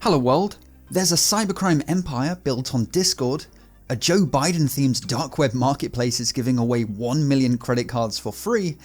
Hello world, there's a cybercrime empire built on Discord, a Joe Biden themed dark web marketplace is giving away 1 million credit cards for free,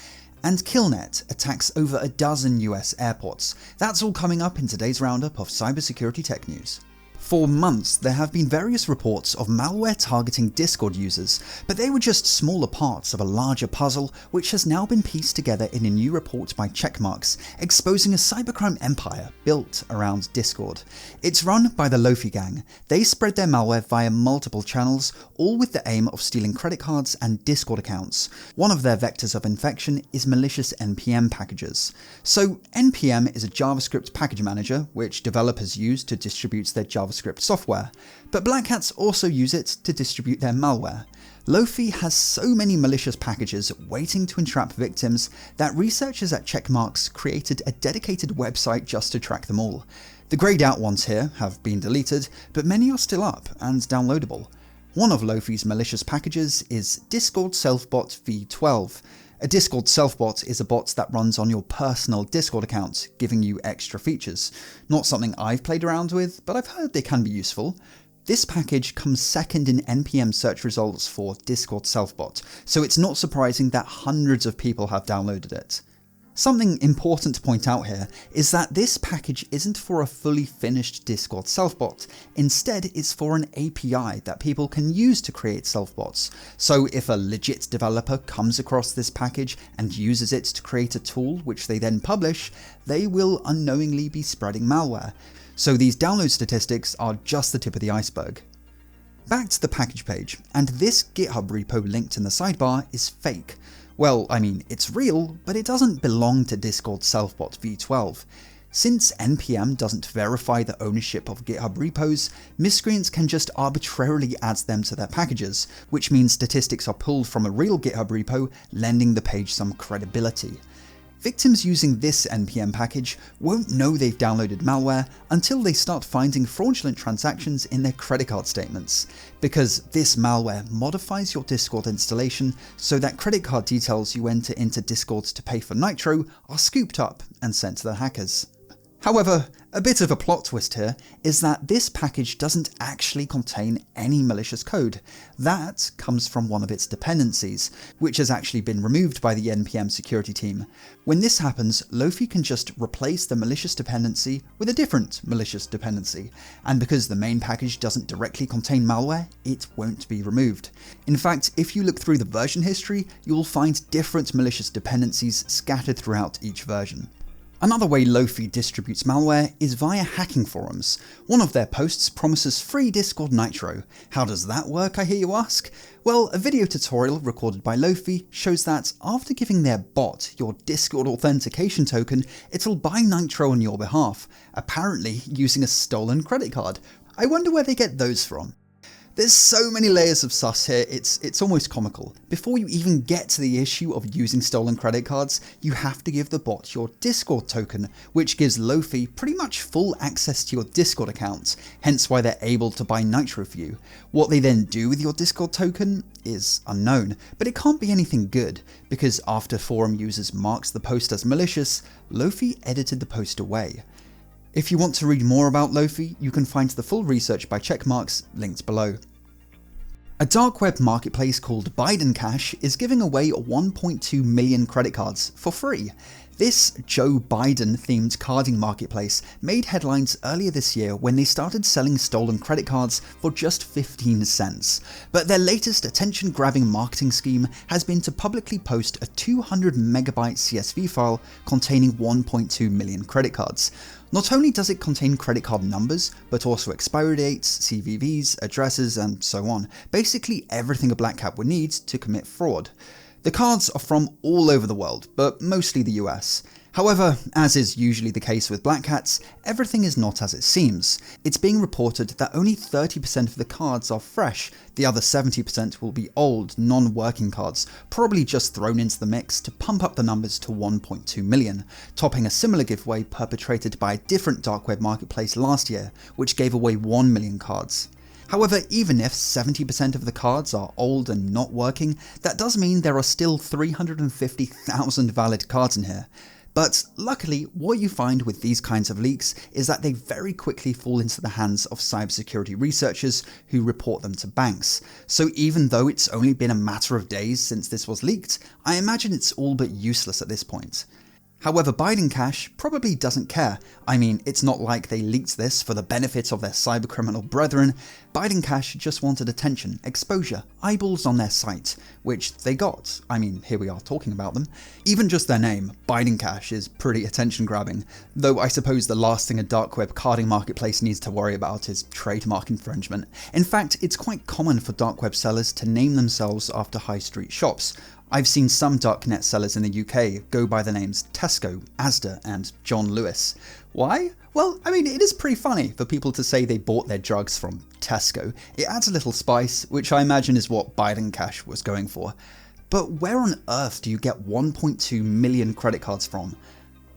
and KillNet attacks over a dozen US airports. That's all coming up in today's roundup of cybersecurity tech news. For months, there have been various reports of malware targeting Discord users, but they were just smaller parts of a larger puzzle which has now been pieced together in a new report by Checkmarx, exposing a cybercrime empire built around Discord. It's run by the Lofi gang. They spread their malware via multiple channels, all with the aim of stealing credit cards and Discord accounts. One of their vectors of infection is malicious NPM packages. So NPM is a JavaScript package manager which developers use to distribute their JavaScript software, but black hats also use it to distribute their malware. Lofi has so many malicious packages waiting to entrap victims that researchers at Checkmarx created a dedicated website just to track them all. The greyed out ones here have been deleted, but many are still up and downloadable. One of Lofi's malicious packages is Discord Selfbot v12. A Discord Selfbot is a bot that runs on your personal Discord account, giving you extra features. Not something I've played around with, but I've heard they can be useful. This package comes second in NPM search results for Discord Selfbot, so it's not surprising that hundreds of people have downloaded it. Something important to point out here is that this package isn't for a fully finished Discord Selfbot. Instead, it's for an API that people can use to create selfbots. So if a legit developer comes across this package and uses it to create a tool which they then publish, they will unknowingly be spreading malware. So these download statistics are just the tip of the iceberg. Back to the package page, and this GitHub repo linked in the sidebar is fake. Well, I mean, it's real, but it doesn't belong to Discord Selfbot v12. Since NPM doesn't verify the ownership of GitHub repos, miscreants can just arbitrarily add them to their packages, which means statistics are pulled from a real GitHub repo, lending the page some credibility. Victims using this NPM package won't know they've downloaded malware until they start finding fraudulent transactions in their credit card statements, because this malware modifies your Discord installation so that credit card details you enter into Discord to pay for Nitro are scooped up and sent to the hackers. However, a bit of a plot twist here is that this package doesn't actually contain any malicious code. That comes from one of its dependencies, which has actually been removed by the NPM security team. When this happens, Lofi can just replace the malicious dependency with a different malicious dependency, and because the main package doesn't directly contain malware, it won't be removed. In fact, if you look through the version history, you'll find different malicious dependencies scattered throughout each version. Another way Lofi distributes malware is via hacking forums. One of their posts promises free Discord Nitro. How does that work, I hear you ask? Well, a video tutorial recorded by Lofi shows that after giving their bot your Discord authentication token, it'll buy Nitro on your behalf, apparently using a stolen credit card. I wonder where they get those from. There's so many layers of sus here, it's almost comical. Before you even get to the issue of using stolen credit cards, you have to give the bot your Discord token, which gives Lofi pretty much full access to your Discord account, hence why they're able to buy Nitro for you. What they then do with your Discord token is unknown, but it can't be anything good, because after forum users marked the post as malicious, Lofi edited the post away. If you want to read more about Lofi, you can find the full research by Checkmarx linked below. A dark web marketplace called Biden Cash is giving away 1.2 million credit cards for free. This Joe Biden themed carding marketplace made headlines earlier this year when they started selling stolen credit cards for just 15 cents. But their latest attention grabbing marketing scheme has been to publicly post a 200 megabyte CSV file containing 1.2 million credit cards. Not only does it contain credit card numbers, but also expiry dates, CVVs, addresses, and so on. Basically everything a black hat would need to commit fraud. The cards are from all over the world, but mostly the US. However, as is usually the case with black hats, everything is not as it seems. It's being reported that only 30% of the cards are fresh, the other 70% will be old, non-working cards, probably just thrown into the mix to pump up the numbers to 1.2 million, topping a similar giveaway perpetrated by a different dark web marketplace last year, which gave away 1 million cards. However, even if 70% of the cards are old and not working, that does mean there are still 350,000 valid cards in here. But luckily, what you find with these kinds of leaks is that they very quickly fall into the hands of cybersecurity researchers who report them to banks. So even though it's only been a matter of days since this was leaked, I imagine it's all but useless at this point. However, Biden Cash probably doesn't care. I mean, it's not like they leaked this for the benefit of their cybercriminal brethren. Biden Cash just wanted attention, exposure, eyeballs on their site, which they got. I mean, here we are talking about them. Even just their name, Biden Cash, is pretty attention grabbing, though I suppose the last thing a dark web carding marketplace needs to worry about is trademark infringement. In fact, it's quite common for dark web sellers to name themselves after high street shops. I've seen some darknet sellers in the UK go by the names Tesco, Asda and John Lewis. Why? Well, I mean, it is pretty funny for people to say they bought their drugs from Tesco. It adds a little spice, which I imagine is what Biden Cash was going for. But where on earth do you get 1.2 million credit cards from?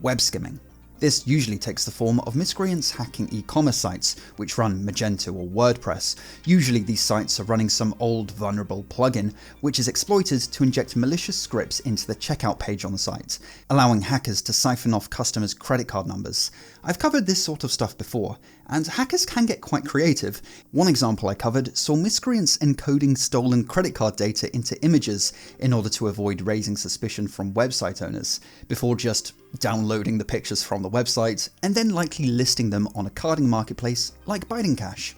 Web skimming. This usually takes the form of miscreants hacking e-commerce sites, which run Magento or WordPress. Usually these sites are running some old vulnerable plugin, which is exploited to inject malicious scripts into the checkout page on the site, allowing hackers to siphon off customers' credit card numbers. I've covered this sort of stuff before, and hackers can get quite creative. One example I covered saw miscreants encoding stolen credit card data into images in order to avoid raising suspicion from website owners, before just downloading the pictures from the website and then likely listing them on a carding marketplace like Biden Cash.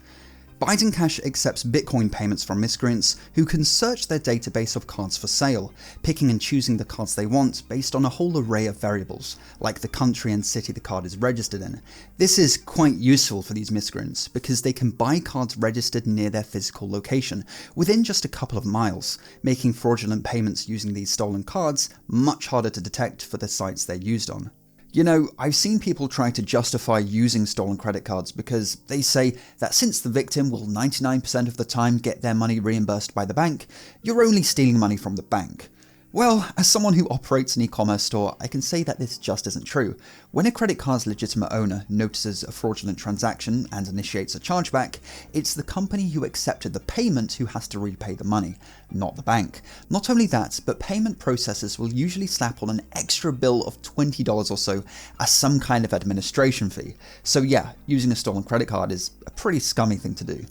Biden Cash accepts Bitcoin payments from miscreants who can search their database of cards for sale, picking and choosing the cards they want based on a whole array of variables, like the country and city the card is registered in. This is quite useful for these miscreants because they can buy cards registered near their physical location, within just a couple of miles, making fraudulent payments using these stolen cards much harder to detect for the sites they're used on. You know, I've seen people try to justify using stolen credit cards because they say that since the victim will 99% of the time get their money reimbursed by the bank, you're only stealing money from the bank. Well, as someone who operates an e-commerce store, I can say that this just isn't true. When a credit card's legitimate owner notices a fraudulent transaction and initiates a chargeback, it's the company who accepted the payment who has to repay the money, not the bank. Not only that, but payment processors will usually slap on an extra bill of $20 or so as some kind of administration fee. So yeah, using a stolen credit card is a pretty scummy thing to do.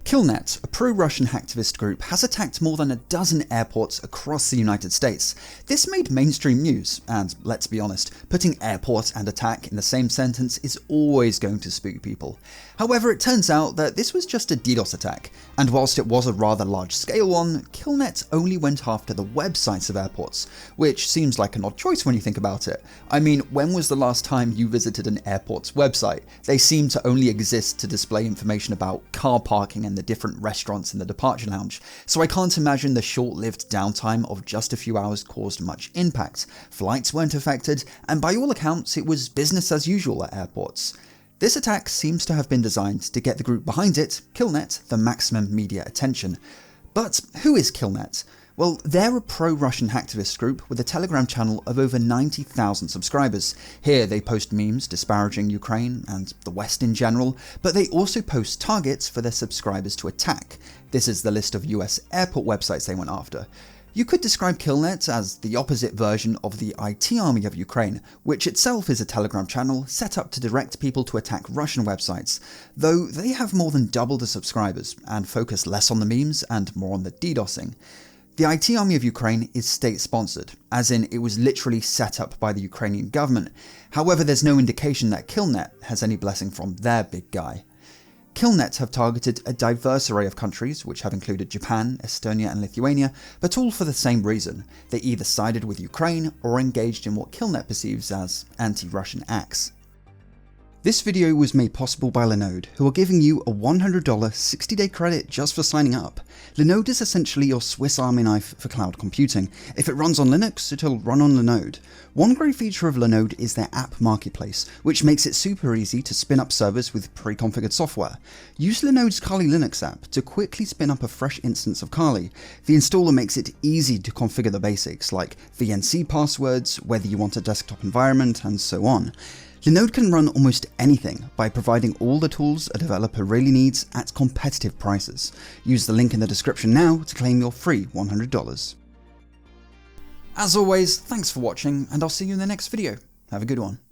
KillNet, a pro-Russian hacktivist group, has attacked more than a dozen airports across the United States. This made mainstream news, and let's be honest, putting airport and attack in the same sentence is always going to spook people. However, it turns out that this was just a DDoS attack, and whilst it was a rather large-scale one, KillNet only went after the websites of airports, which seems like an odd choice when you think about it. I mean, when was the last time you visited an airport's website? They seem to only exist to display information about car parking and the different restaurants in the departure lounge, so I can't imagine the short-lived downtime of just a few hours caused much impact. Flights weren't affected, and by all accounts it was business as usual at airports. This attack seems to have been designed to get the group behind it, KillNet, the maximum media attention. But who is KillNet? Well, they're a pro-Russian hacktivist group with a Telegram channel of over 90,000 subscribers. Here they post memes disparaging Ukraine and the West in general, but they also post targets for their subscribers to attack. This is the list of US airport websites they went after. You could describe KillNet as the opposite version of the IT army of Ukraine, which itself is a Telegram channel set up to direct people to attack Russian websites, though they have more than double the subscribers and focus less on the memes and more on the DDoSing. The IT army of Ukraine is state-sponsored, as in it was literally set up by the Ukrainian government. However, there's no indication that KillNet has any blessing from their big guy. KillNet have targeted a diverse array of countries, which have included Japan, Estonia and Lithuania, but all for the same reason. They either sided with Ukraine or engaged in what KillNet perceives as anti-Russian acts. This video was made possible by Linode, who are giving you a $100 60-day credit just for signing up. Linode is essentially your Swiss Army knife for cloud computing. If it runs on Linux, it'll run on Linode. One great feature of Linode is their app marketplace, which makes it super easy to spin up servers with pre-configured software. Use Linode's Kali Linux app to quickly spin up a fresh instance of Kali. The installer makes it easy to configure the basics, like VNC passwords, whether you want a desktop environment, and so on. Linode can run almost anything by providing all the tools a developer really needs at competitive prices. Use the link in the description now to claim your free $100. As always, thanks for watching, and I'll see you in the next video. Have a good one.